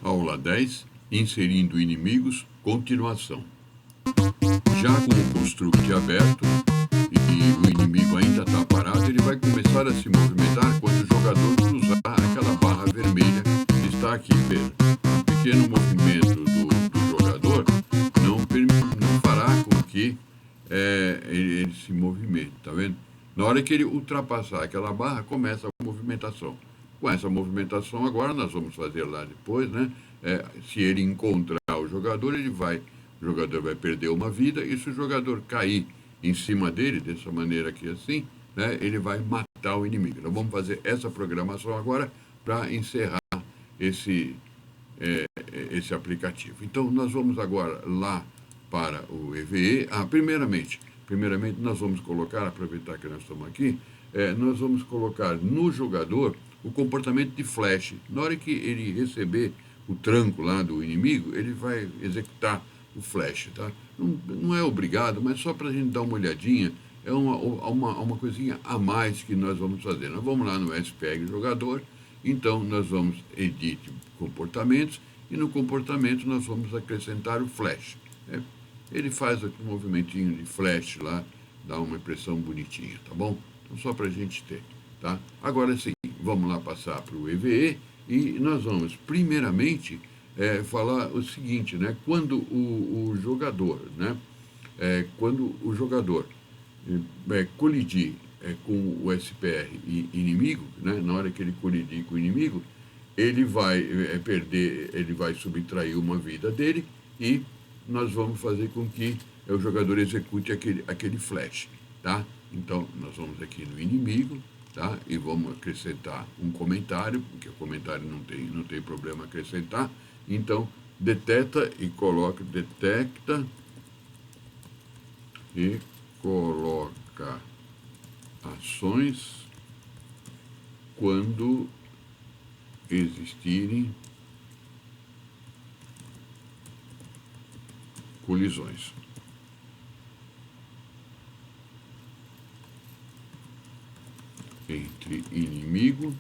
Aula 10, inserindo inimigos, continuação. Já com o construct aberto e o inimigo ainda está parado, ele vai começar a se movimentar quando o jogador cruzar aquela barra vermelha que está aqui, veja. Um pequeno movimento do jogador não fará com que ele se movimente, tá vendo? Na hora que ele ultrapassar aquela barra, começa a movimentação. Com essa movimentação agora, nós vamos fazer lá depois, né? Se ele encontrar o jogador, o jogador vai perder uma vida, e se o jogador cair em cima dele, dessa maneira aqui assim, né, ele vai matar o inimigo. Nós vamos fazer essa programação agora para encerrar esse aplicativo. Então, nós vamos agora lá para o EVE. Primeiramente, nós vamos colocar, aproveitar que nós estamos aqui, nós vamos colocar no jogador o comportamento de flash. Na hora que ele receber o tranco lá do inimigo, ele vai executar o flash, tá? Não é obrigado, mas só para a gente dar uma olhadinha, é uma coisinha a mais que nós vamos fazer. Nós vamos lá no SPEG jogador, então nós vamos edit comportamentos, e no comportamento nós vamos acrescentar o flash. Ele faz aqui um movimentinho de flash lá, dá uma impressão bonitinha, tá bom? Então só para a gente ter, tá? Agora sim, vamos lá passar para o EVE, e nós vamos primeiramente falar o seguinte, né? Quando o jogador, né? Quando o jogador colidir com o SPR inimigo, né? Na hora que ele colidir com o inimigo, ele vai perder, ele vai subtrair uma vida dele, e nós vamos fazer com que o jogador execute aquele flash, tá? Então, nós vamos aqui no inimigo, tá? E vamos acrescentar um comentário, porque o comentário não tem problema acrescentar. Então, detecta e coloca ações quando existirem colisões. Entre inimigo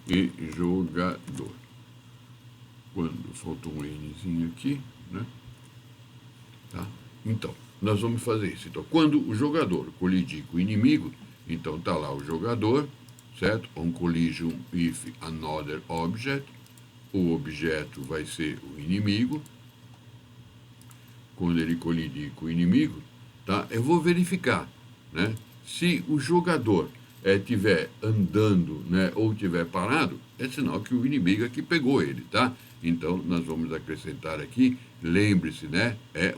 e jogador. Quando faltou um Nzinho aqui, né? Tá? Então, nós vamos fazer isso. Então, quando o jogador colidir com o inimigo, então tá lá o jogador, certo? On collision with another object. O objeto vai ser o inimigo. Quando ele colidir com o inimigo, tá? Eu vou verificar, né? Se o jogador estiver andando, né, ou estiver parado, é sinal que o inimigo aqui pegou ele, tá? Então, nós vamos acrescentar aqui, lembre-se, né? É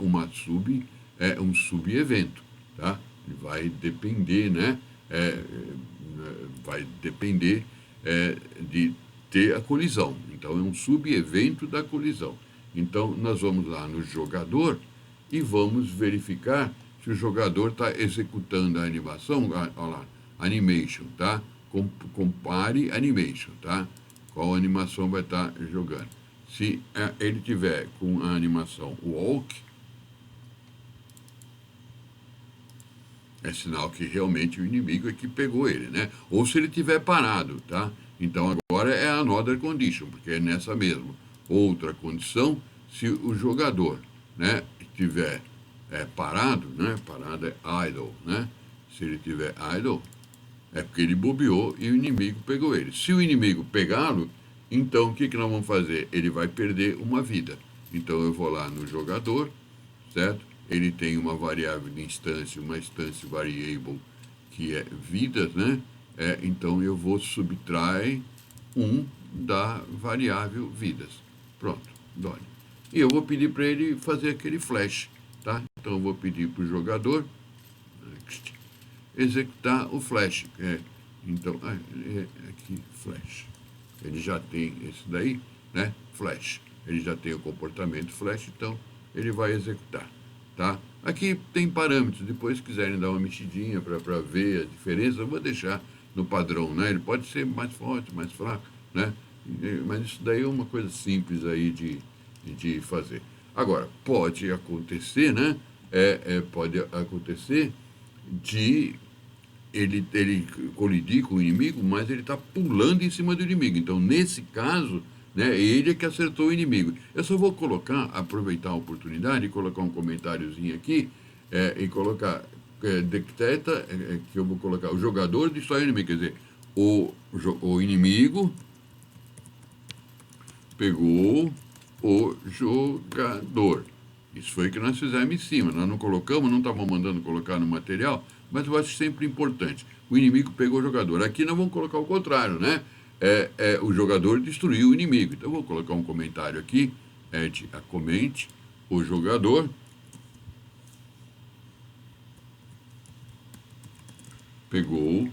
um sub-evento, tá? Vai depender, né? Vai depender de ter a colisão. Então, é um sub-evento da colisão. Então, nós vamos lá no jogador e vamos verificar se o jogador está executando a animação. Olha lá, animation, tá? Compare animation, tá? Qual animação vai estar jogando. Se ele tiver com a animação walk, é sinal que realmente o inimigo é que pegou ele, né? Ou se ele tiver parado, tá? Então agora é another condition, porque é nessa mesma. Outra condição, se o jogador, né, estiver parado, né? Parado é idle, né? Se ele tiver idle, é porque ele bobeou e o inimigo pegou ele. Se o inimigo pegá-lo, então o que nós vamos fazer? Ele vai perder uma vida. Então eu vou lá no jogador, certo? Ele tem uma variável de instância, uma instância variable, que é vidas, né? Então eu vou subtrair da variável vidas. Pronto, done. E eu vou pedir para ele fazer aquele flash, tá? Então eu vou pedir para o jogador executar o flash. Então, aqui, flash. Ele já tem esse daí, né? Flash. Ele já tem o comportamento flash, então ele vai executar, tá? Aqui tem parâmetros, depois se quiserem dar uma mexidinha para ver a diferença, eu vou deixar no padrão, né? Ele pode ser mais forte, mais fraco, né? Mas isso daí é uma coisa simples aí de fazer. Agora, pode acontecer, né? Pode acontecer de ele colidir com o inimigo, mas ele está pulando em cima do inimigo. Então, nesse caso, né, ele é que acertou o inimigo. Eu só vou aproveitar a oportunidade e colocar um comentáriozinho aqui e colocar decreta, que eu vou colocar o jogador destrói o inimigo, quer dizer, o inimigo pegou o jogador. Isso foi o que nós fizemos em cima. Nós não colocamos, não estávamos mandando colocar no material, mas eu acho sempre importante. O inimigo pegou o jogador. Aqui nós vamos colocar o contrário, né? O jogador destruiu o inimigo. Então eu vou colocar um comentário aqui. Comente o jogador pegou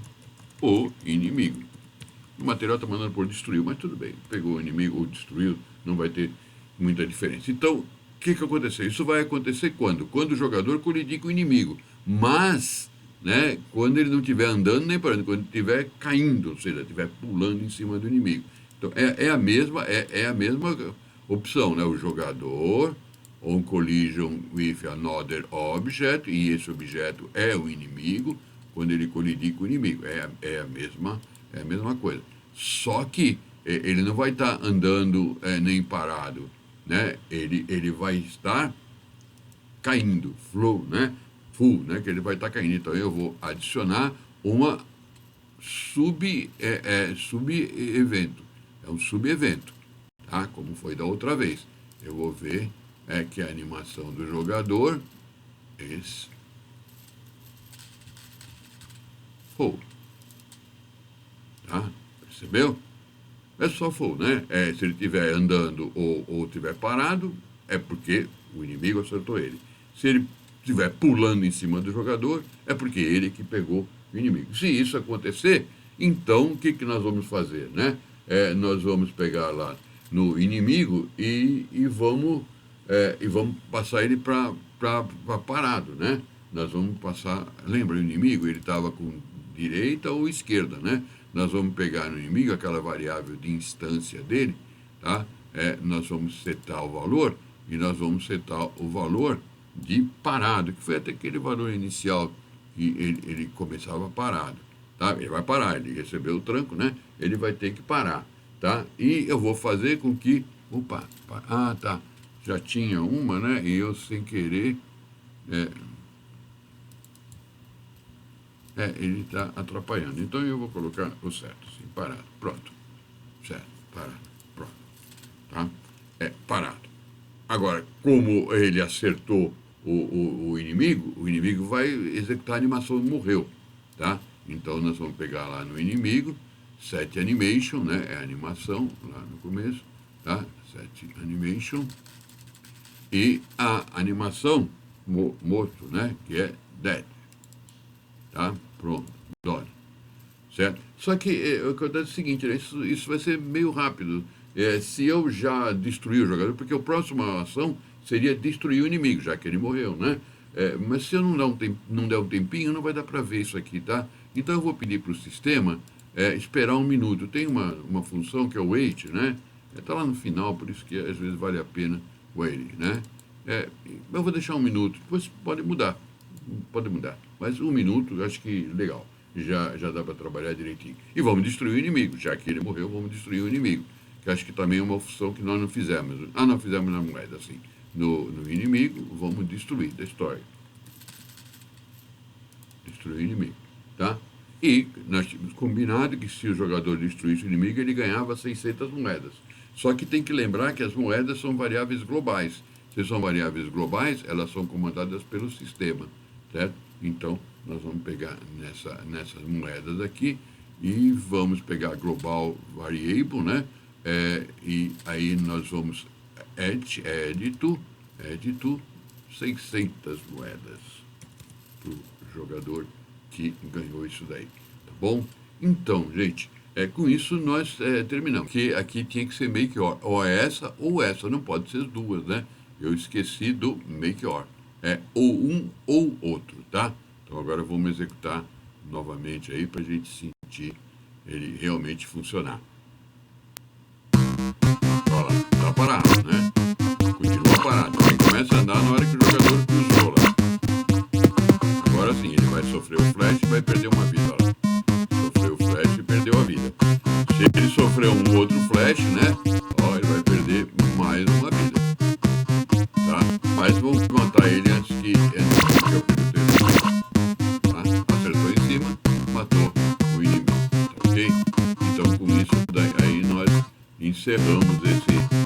o inimigo. O material está mandando por destruiu, mas tudo bem. Pegou o inimigo ou destruiu, não vai ter muita diferença. Então, o que aconteceu? Isso vai acontecer quando? Quando o jogador colidir com o inimigo. Mas, né, quando ele não estiver andando nem parando, quando estiver caindo, ou seja, estiver pulando em cima do inimigo. Então, é a mesma opção, né? O jogador on collision with another object, e esse objeto é o inimigo, quando ele colidir com o inimigo. É a mesma coisa. Só que ele não vai estar andando nem parado, né? Ele vai estar caindo, full, né? Que ele vai estar caindo. Então eu vou adicionar uma sub-evento. É um sub-evento, tá? Como foi da outra vez. Eu vou ver que a animação do jogador full. Tá? Percebeu? É só full, né? Se ele estiver andando ou estiver parado, é porque o inimigo acertou ele. Se ele estiver pulando em cima do jogador, é porque ele que pegou o inimigo. Se isso acontecer, então o que nós vamos fazer, né? Nós vamos pegar lá no inimigo e vamos passar ele para parado, né? Nós vamos passar... Lembra, o inimigo, ele estava com direita ou esquerda, né? Nós vamos pegar no inimigo aquela variável de instância dele, tá? Nós vamos setar o valor e nós vamos setar o valor de parado, que foi até aquele valor inicial que ele começava parado, tá? Ele vai parar, ele recebeu o tranco, né? Ele vai ter que parar, tá? E eu vou fazer com que... Opa, tá. Já tinha uma, né? E eu, sem querer... ele está atrapalhando. Então eu vou colocar o certo, assim, parado, pronto. Certo, parado, pronto. Tá? Parado. Agora, como ele acertou o inimigo vai executar a animação e morreu, tá? Então nós vamos pegar lá no inimigo, set animation, né? É a animação, lá no começo, tá? Set animation. E a animação morto, né? Que é dead. Tá? Pronto, done. Certo? Só que acontece o seguinte, né? Isso vai ser meio rápido. Se eu já destruir o jogador, porque a próxima ação seria destruir o inimigo, já que ele morreu, né? Mas se eu não der um tempinho, não vai dar para ver isso aqui, tá? Então eu vou pedir para o sistema esperar um minuto. Tem uma função que é o wait, né? Está lá no final, por isso que às vezes vale a pena wait, né? Eu vou deixar um minuto, depois pode mudar. Mas um minuto, eu acho que legal. Já dá para trabalhar direitinho. E vamos destruir o inimigo. Já que ele morreu, vamos destruir o inimigo. Que acho que também é uma função que nós não fizemos. Não fizemos na moeda, assim. No inimigo, vamos destruir. Destroy. Destruir o inimigo. Tá? E nós tínhamos combinado que se o jogador destruísse o inimigo, ele ganhava 600 moedas. Só que tem que lembrar que as moedas são variáveis globais. Se são variáveis globais, elas são comandadas pelo sistema. Certo? Então, nós vamos pegar nessas moedas aqui e vamos pegar global variable, né? E aí nós vamos add to 600 moedas para o jogador que ganhou isso daí, tá bom? Então, gente, com isso nós terminamos. Que aqui tinha que ser make or, ou essa, não pode ser as duas, né? Eu esqueci do make or. Ou um ou outro, tá? Então agora vamos executar novamente aí para a gente sentir ele realmente funcionar. Olha lá, tá parado, né? Continua parado. Ele começa a andar na hora que o jogador cruzou lá. Agora sim, ele vai sofrer o flash e vai perder uma vida lá. Mas vamos matar ele antes que o filho dele, tá? Acertou em cima, matou o inimigo, tá ok? Então com isso daí aí nós encerramos esse